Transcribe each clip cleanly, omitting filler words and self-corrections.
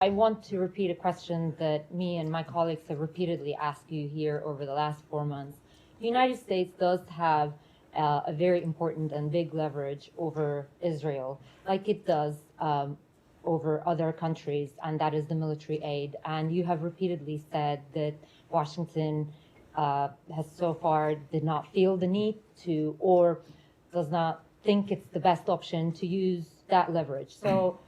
I want to repeat a question that me and my colleagues have repeatedly asked you here over the last 4 months. The United States does have a very important and big leverage over Israel, like it does over other countries, and that is the military aid. And you have repeatedly said that Washington has so far did not feel the need to, or does not think it's the best option to use that leverage. So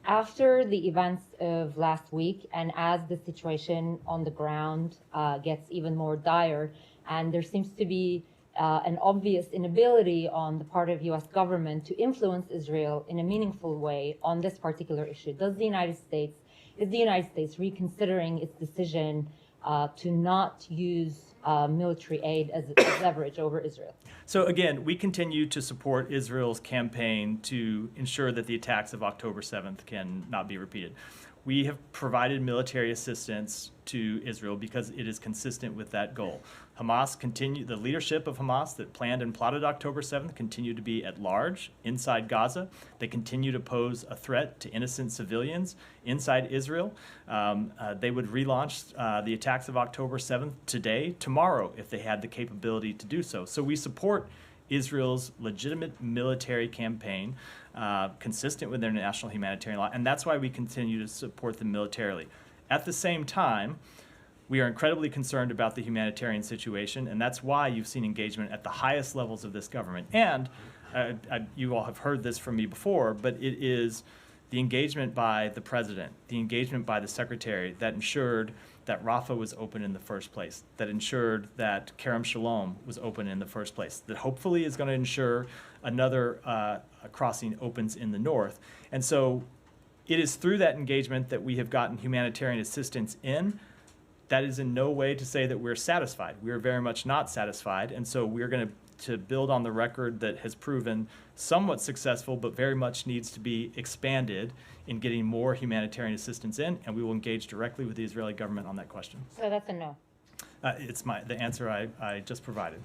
after the events of last week, and as the situation on the ground gets even more dire, and there seems to be an obvious inability on the part of U.S. government to influence Israel in a meaningful way on this particular issue, is the United States reconsidering its decision to not use military aid as leverage over Israel? So again, we continue to support Israel's campaign to ensure that the attacks of October 7th can not be repeated. We have provided military assistance to Israel because it is consistent with that goal. The leadership of Hamas that planned and plotted October 7th continue to be at large inside Gaza. They continue to pose a threat to innocent civilians inside Israel. They would relaunch the attacks of October 7th tomorrow, if they had the capability to do so. So we support Israel's legitimate military campaign, consistent with their national humanitarian law, and that's why we continue to support them militarily. At the same time, we are incredibly concerned about the humanitarian situation, and that's why you've seen engagement at the highest levels of this government. And you all have heard this from me before, but it is the engagement by the president, the engagement by the secretary that ensured that Rafah was open in the first place, that ensured that Kerem Shalom was open in the first place, that hopefully is going to ensure another crossing opens in the north. And so it is through that engagement that we have gotten humanitarian assistance in. That is in no way to say that we're satisfied. We are very much not satisfied, and so we're going to build on the record that has proven somewhat successful, but very much needs to be expanded in getting more humanitarian assistance in, and we will engage directly with the Israeli government on that question. So that's a no. It's the answer I just provided.